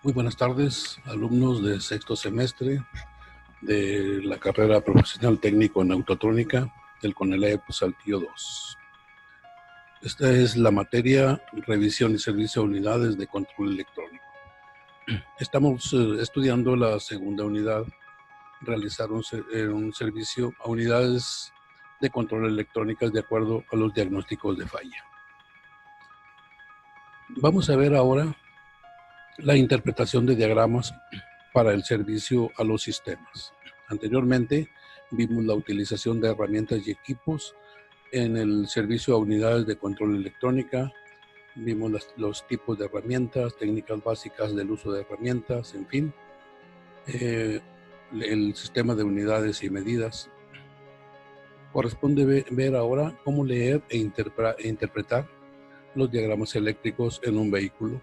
Muy buenas tardes, alumnos de sexto semestre de la carrera profesional técnico en autotrónica del CONELEP Saltillo 2. Esta es la materia Revisión y Servicio de Unidades de Control Electrónico. Estamos estudiando la segunda unidad, realizar un servicio a unidades de control electrónicas de acuerdo a los diagnósticos de falla. Vamos a ver ahora la interpretación de diagramas para el servicio a los sistemas. Anteriormente vimos la utilización de herramientas y equipos en el servicio a unidades de control electrónica, vimos los tipos de herramientas, técnicas básicas del uso de herramientas, en fin, el sistema de unidades y medidas. Corresponde ver ahora cómo leer e interpretar los diagramas eléctricos en un vehículo.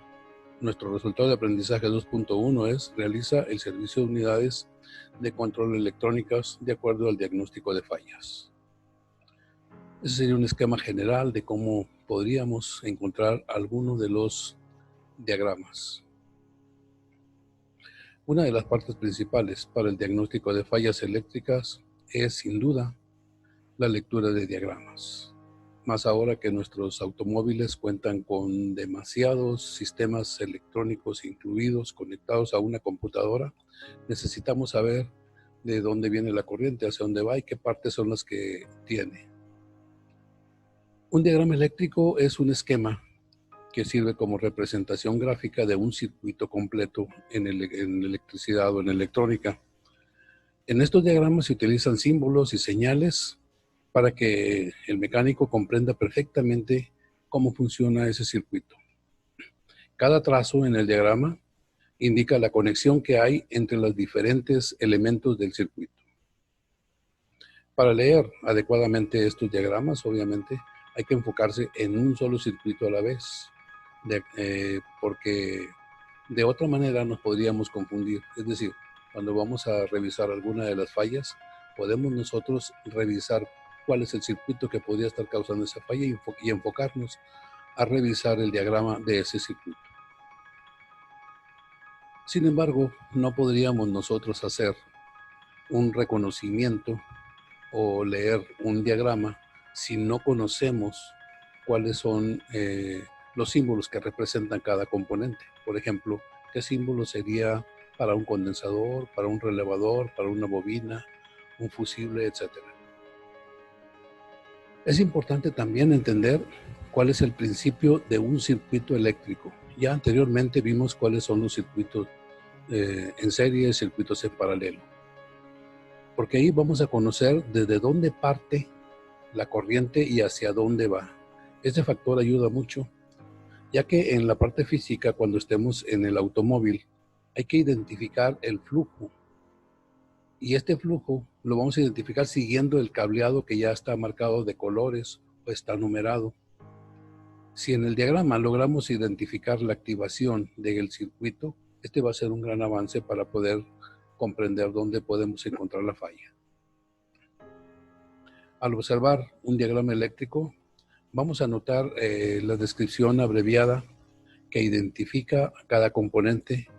Nuestro resultado de aprendizaje 2.1 es: realiza el servicio de unidades de control electrónicas de acuerdo al diagnóstico de fallas. Ese sería un esquema general de cómo podríamos encontrar algunos de los diagramas. Una de las partes principales para el diagnóstico de fallas eléctricas es, sin duda, la lectura de diagramas. Más ahora que nuestros automóviles cuentan con demasiados sistemas electrónicos incluidos, conectados a una computadora, necesitamos saber de dónde viene la corriente, hacia dónde va y qué partes son las que tiene. Un diagrama eléctrico es un esquema que sirve como representación gráfica de un circuito completo en electricidad o en electrónica. En estos diagramas se utilizan símbolos y señales para que el mecánico comprenda perfectamente cómo funciona ese circuito. Cada trazo en el diagrama indica la conexión que hay entre los diferentes elementos del circuito. Para leer adecuadamente estos diagramas, obviamente, hay que enfocarse en un solo circuito a la vez, porque de otra manera nos podríamos confundir. Es decir, cuando vamos a revisar alguna de las fallas, podemos nosotros revisar cuál es el circuito que podría estar causando esa falla y enfocarnos a revisar el diagrama de ese circuito. Sin embargo, no podríamos nosotros hacer un reconocimiento o leer un diagrama si no conocemos cuáles son los símbolos que representan cada componente. Por ejemplo, ¿qué símbolo sería para un condensador, para un relevador, para una bobina, un fusible, etcétera? Es importante también entender cuál es el principio de un circuito eléctrico. Ya anteriormente vimos cuáles son los circuitos en serie, circuitos en paralelo, porque ahí vamos a conocer desde dónde parte la corriente y hacia dónde va. Este factor ayuda mucho, ya que en la parte física, cuando estemos en el automóvil, hay que identificar el flujo. Y este flujo lo vamos a identificar siguiendo el cableado que ya está marcado de colores o está numerado. Si en el diagrama logramos identificar la activación del circuito, este va a ser un gran avance para poder comprender dónde podemos encontrar la falla. Al observar un diagrama eléctrico, vamos a notar la descripción abreviada que identifica a cada componente,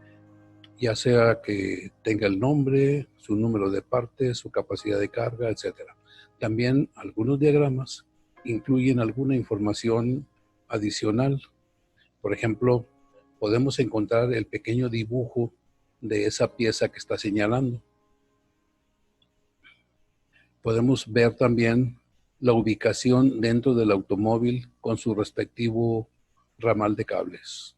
ya sea que tenga el nombre, su número de partes, su capacidad de carga, etc. También algunos diagramas incluyen alguna información adicional. Por ejemplo, podemos encontrar el pequeño dibujo de esa pieza que está señalando. Podemos ver también la ubicación dentro del automóvil con su respectivo ramal de cables.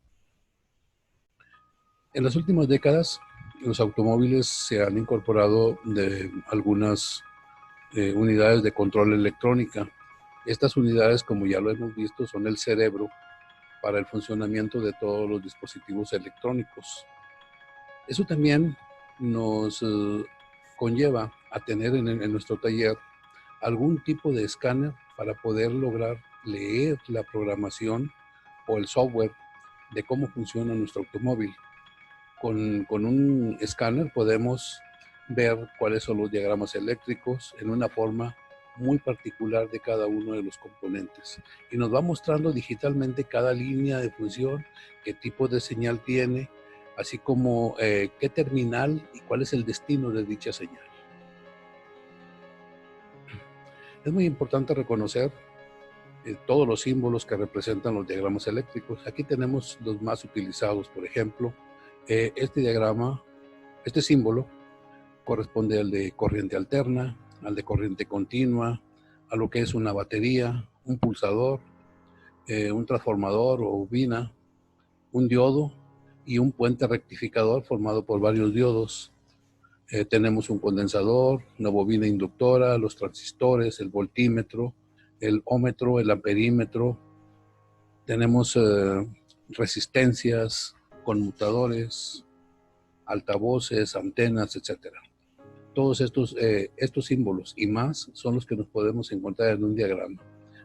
En las últimas décadas, los automóviles se han incorporado de algunas unidades de control electrónica. Estas unidades, como ya lo hemos visto, son el cerebro para el funcionamiento de todos los dispositivos electrónicos. Eso también nos conlleva a tener en nuestro taller algún tipo de escáner para poder lograr leer la programación o el software de cómo funciona nuestro automóvil. Con un escáner podemos ver cuáles son los diagramas eléctricos en una forma muy particular de cada uno de los componentes. Y nos va mostrando digitalmente cada línea de función, qué tipo de señal tiene, así como qué terminal y cuál es el destino de dicha señal. Es muy importante reconocer todos los símbolos que representan los diagramas eléctricos. Aquí tenemos los más utilizados. Por ejemplo, este símbolo corresponde al de corriente alterna, al de corriente continua, a lo que es una batería, un pulsador, un transformador o bobina, un diodo y un puente rectificador formado por varios diodos. Tenemos un condensador, una bobina inductora, los transistores, el voltímetro, el ómetro, el amperímetro. Tenemos resistencias, conmutadores, altavoces, antenas, etc. Todos estos símbolos y más son los que nos podemos encontrar en un diagrama.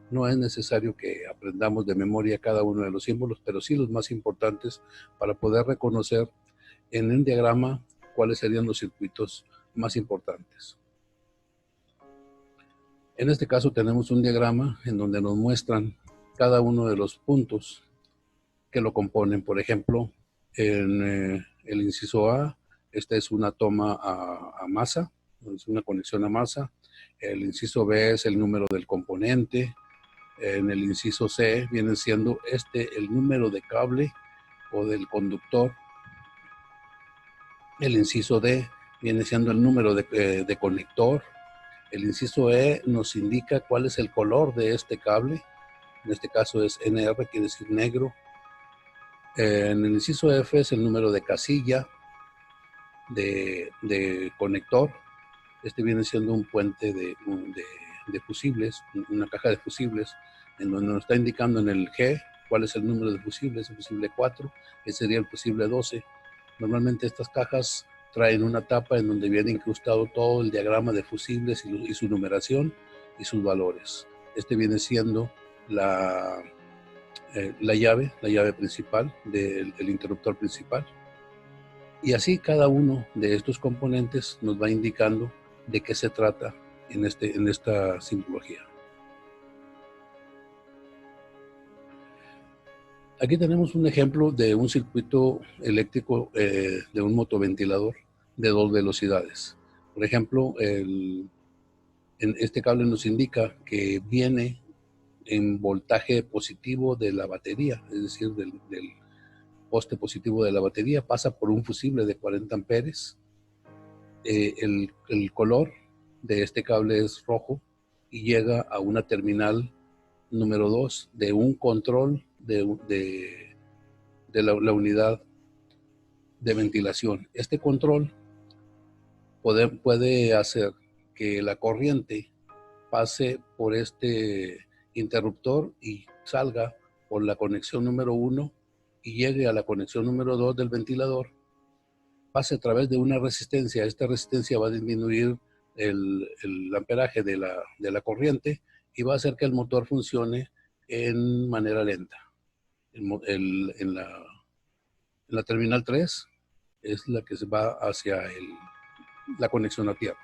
No es necesario que aprendamos de memoria cada uno de los símbolos, pero sí los más importantes para poder reconocer en un diagrama cuáles serían los circuitos más importantes. En este caso tenemos un diagrama en donde nos muestran cada uno de los puntos que lo componen. Por ejemplo, en el inciso A, esta es una toma a masa, es una conexión a masa. El inciso B es el número del componente. En el inciso C viene siendo el número de cable o del conductor. El inciso D viene siendo el número de conector. El inciso E nos indica cuál es el color de este cable. En este caso es NR, quiere decir negro. En el inciso F es el número de casilla de conector. Este viene siendo un puente de fusibles, una caja de fusibles, en donde nos está indicando en el G cuál es el número de fusibles, el fusible 4, ese sería el fusible 12. Normalmente estas cajas traen una tapa en donde viene incrustado todo el diagrama de fusibles y su numeración y sus valores. Este viene siendo la llave principal del interruptor principal. Y así cada uno de estos componentes nos va indicando de qué se trata en esta simbología. Aquí tenemos un ejemplo de un circuito eléctrico de un motoventilador de 2 velocidades. Por ejemplo, en este cable nos indica que viene en voltaje positivo de la batería, es decir, del poste positivo de la batería, pasa por un fusible de 40 amperes. El color de este cable es rojo y llega a una terminal número 2 de un control de la unidad de ventilación. Este control puede hacer que la corriente pase por este interruptor y salga por la conexión número 1 y llegue a la conexión número 2 del ventilador, pase a través de una resistencia. Esta resistencia va a disminuir el amperaje de la corriente y va a hacer que el motor funcione en manera lenta. En la terminal 3 es la que se va hacia la conexión a tierra.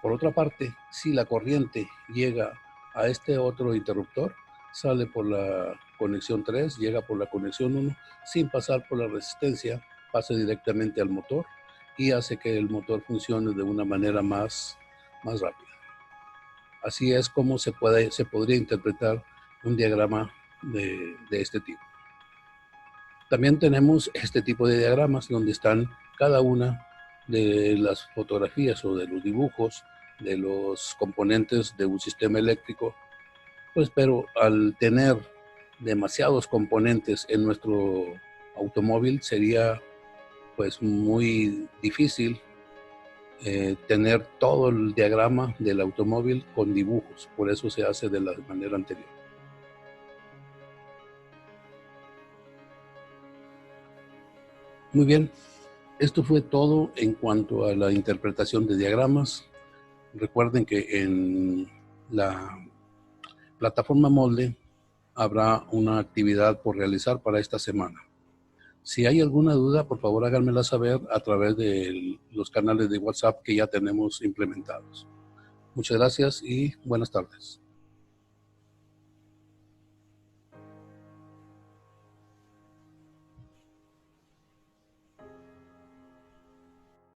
Por otra parte, si la corriente llega a este otro interruptor, sale por la conexión 3, llega por la conexión 1, sin pasar por la resistencia, pasa directamente al motor y hace que el motor funcione de una manera más rápida. Así es como se podría interpretar un diagrama de este tipo. También tenemos este tipo de diagramas donde están cada una de las fotografías o de los dibujos de los componentes de un sistema eléctrico, pues, pero al tener demasiados componentes en nuestro automóvil sería pues muy difícil tener todo el diagrama del automóvil con dibujos. Por eso se hace de la manera anterior. Muy bien, esto fue todo en cuanto a la interpretación de diagramas. Recuerden que en la plataforma Moodle habrá una actividad por realizar para esta semana. Si hay alguna duda, por favor háganmela saber a través de los canales de WhatsApp que ya tenemos implementados. Muchas gracias y buenas tardes.